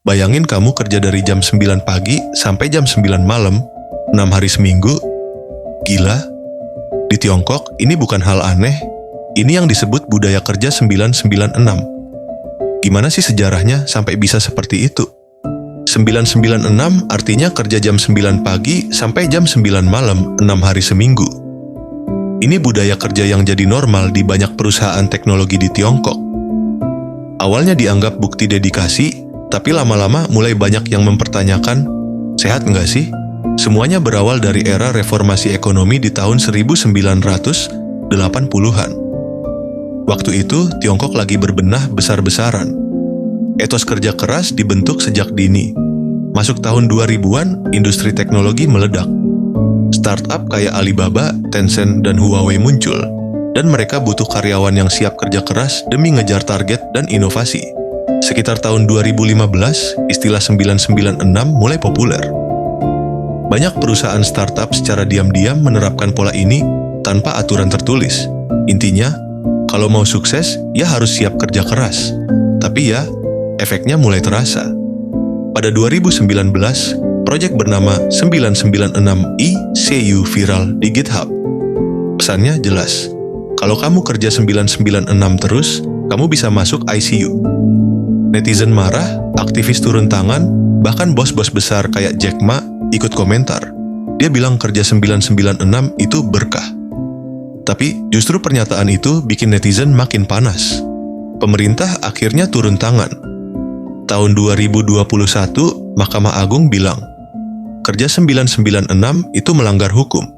Bayangin kamu kerja dari jam 9 pagi sampai jam 9 malam, 6 hari seminggu. Gila. Di Tiongkok, ini bukan hal aneh. Ini yang disebut budaya kerja 996. Gimana sih sejarahnya sampai bisa seperti itu? 996 artinya kerja jam 9 pagi sampai jam 9 malam, 6 hari seminggu. Ini budaya kerja yang jadi normal di banyak perusahaan teknologi di Tiongkok. Awalnya dianggap bukti dedikasi, tapi lama-lama mulai banyak yang mempertanyakan, sehat nggak sih? Semuanya berawal dari era reformasi ekonomi di tahun 1980-an. Waktu itu, Tiongkok lagi berbenah besar-besaran. Etos kerja keras dibentuk sejak dini. Masuk tahun 2000-an, industri teknologi meledak. Startup kayak Alibaba, Tencent, dan Huawei muncul, dan mereka butuh karyawan yang siap kerja keras demi ngejar target dan inovasi. Sekitar tahun 2015, istilah 996 mulai populer. Banyak perusahaan startup secara diam-diam menerapkan pola ini tanpa aturan tertulis. Intinya, kalau mau sukses, ya harus siap kerja keras. Tapi ya, efeknya mulai terasa. Pada 2019, proyek bernama 996i viral di GitHub. Pesannya jelas, kalau kamu kerja 996 terus, kamu bisa masuk ICU. Netizen marah, aktivis turun tangan, bahkan bos-bos besar kayak Jack Ma ikut komentar. Dia bilang kerja 996 itu berkah. Tapi justru pernyataan itu bikin netizen makin panas. Pemerintah akhirnya turun tangan. Tahun 2021, Mahkamah Agung bilang, kerja 996 itu melanggar hukum.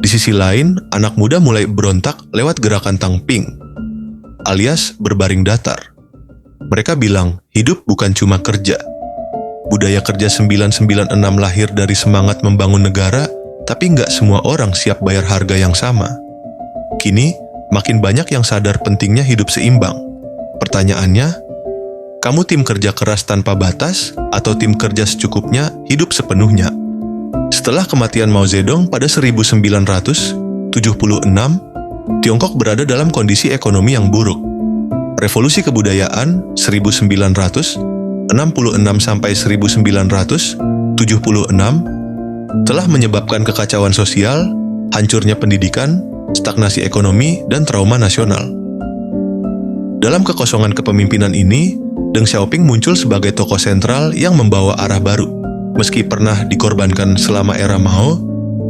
Di sisi lain, anak muda mulai berontak lewat gerakan Tangping, alias berbaring datar. Mereka bilang, hidup bukan cuma kerja. Budaya kerja 996 lahir dari semangat membangun negara, tapi nggak semua orang siap bayar harga yang sama. Kini, makin banyak yang sadar pentingnya hidup seimbang. Pertanyaannya, kamu tim kerja keras tanpa batas, atau tim kerja secukupnya hidup sepenuhnya? Setelah kematian Mao Zedong pada 1976, Tiongkok berada dalam kondisi ekonomi yang buruk. Revolusi kebudayaan 1966-1976 telah menyebabkan kekacauan sosial, hancurnya pendidikan, stagnasi ekonomi, dan trauma nasional. Dalam kekosongan kepemimpinan ini, Deng Xiaoping muncul sebagai tokoh sentral yang membawa arah baru. Meski pernah dikorbankan selama era Mao,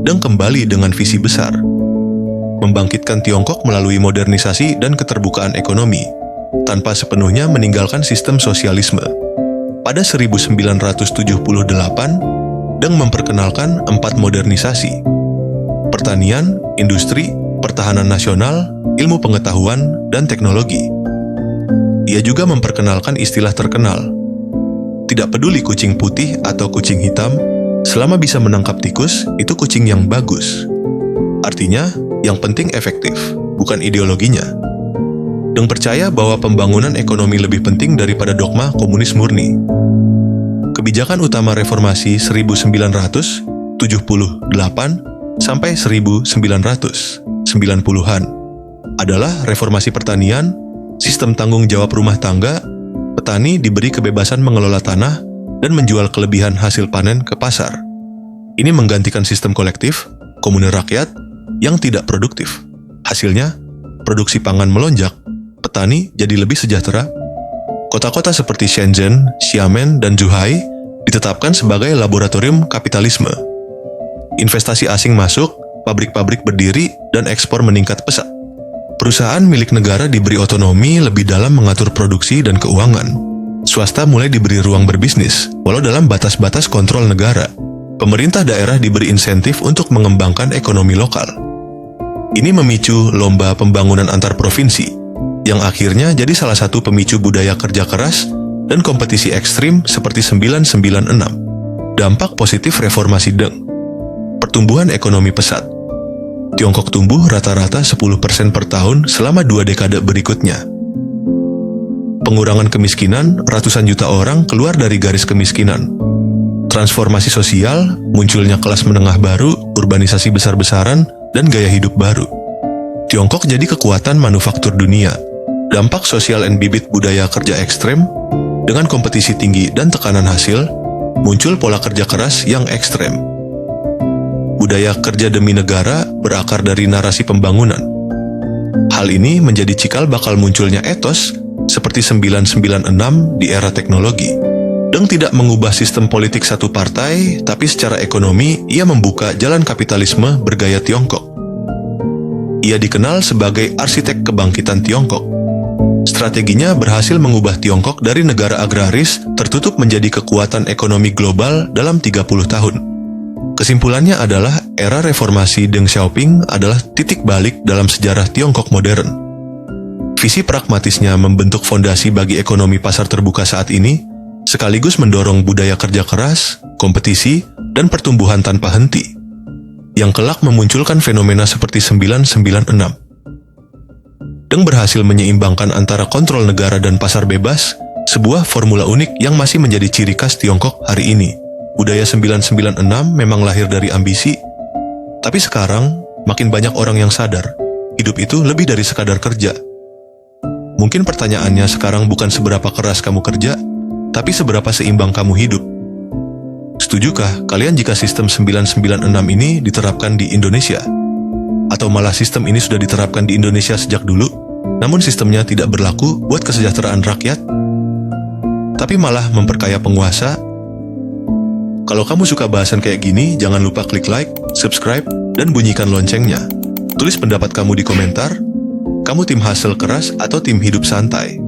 Deng kembali dengan visi besar, membangkitkan Tiongkok melalui modernisasi dan keterbukaan ekonomi, tanpa sepenuhnya meninggalkan sistem sosialisme. Pada 1978, Deng memperkenalkan 4 modernisasi: pertanian, industri, pertahanan nasional, ilmu pengetahuan, dan teknologi. Ia juga memperkenalkan istilah terkenal, tidak peduli kucing putih atau kucing hitam, selama bisa menangkap tikus, itu kucing yang bagus. Artinya, yang penting efektif, bukan ideologinya. Deng percaya bahwa pembangunan ekonomi lebih penting daripada dogma komunis murni. Kebijakan utama reformasi 1978 sampai 1990-an adalah reformasi pertanian, sistem tanggung jawab rumah tangga, petani diberi kebebasan mengelola tanah dan menjual kelebihan hasil panen ke pasar. Ini menggantikan sistem kolektif, komune rakyat, yang tidak produktif. Hasilnya, produksi pangan melonjak, petani jadi lebih sejahtera. Kota-kota seperti Shenzhen, Xiamen, dan Zhuhai ditetapkan sebagai laboratorium kapitalisme. Investasi asing masuk, pabrik-pabrik berdiri, dan ekspor meningkat pesat. Perusahaan milik negara diberi otonomi lebih dalam mengatur produksi dan keuangan. Swasta mulai diberi ruang berbisnis, walau dalam batas-batas kontrol negara. Pemerintah daerah diberi insentif untuk mengembangkan ekonomi lokal. Ini memicu lomba pembangunan antar provinsi, yang akhirnya jadi salah satu pemicu budaya kerja keras dan kompetisi ekstrim seperti 996. Dampak positif reformasi Deng. Pertumbuhan ekonomi pesat. Tiongkok tumbuh rata-rata 10% per tahun selama 2 dekade berikutnya. Pengurangan kemiskinan, ratusan juta orang keluar dari garis kemiskinan. Transformasi sosial, munculnya kelas menengah baru, urbanisasi besar-besaran, dan gaya hidup baru. Tiongkok jadi kekuatan manufaktur dunia. Dampak sosial dan bibit budaya kerja ekstrem, Dengan kompetisi tinggi dan tekanan hasil, muncul pola kerja keras yang ekstrem. Budaya kerja demi negara berakar dari narasi pembangunan. Hal ini menjadi cikal bakal munculnya etos seperti 996 di era teknologi. Deng tidak mengubah sistem politik satu partai, tapi secara ekonomi ia membuka jalan kapitalisme bergaya Tiongkok. Ia dikenal sebagai arsitek kebangkitan Tiongkok. Strateginya berhasil mengubah Tiongkok dari negara agraris tertutup menjadi kekuatan ekonomi global dalam 30 tahun. Kesimpulannya adalah era reformasi Deng Xiaoping adalah titik balik dalam sejarah Tiongkok modern. Visi pragmatisnya membentuk fondasi bagi ekonomi pasar terbuka saat ini, sekaligus mendorong budaya kerja keras, kompetisi, dan pertumbuhan tanpa henti, yang kelak memunculkan fenomena seperti 996. Deng berhasil menyeimbangkan antara kontrol negara dan pasar bebas, sebuah formula unik yang masih menjadi ciri khas Tiongkok hari ini. Budaya 996 memang lahir dari ambisi, tapi sekarang makin banyak orang yang sadar, hidup itu lebih dari sekadar kerja. Mungkin pertanyaannya sekarang bukan seberapa keras kamu kerja, tapi seberapa seimbang kamu hidup. Setujukah kalian jika sistem 996 ini diterapkan di Indonesia? Atau malah sistem ini sudah diterapkan di Indonesia sejak dulu, namun sistemnya tidak berlaku buat kesejahteraan rakyat, tapi malah memperkaya penguasa? Kalau kamu suka bahasan kayak gini, jangan lupa klik like, subscribe, dan bunyikan loncengnya. Tulis pendapat kamu di komentar. Kamu tim hasil keras atau tim hidup santai?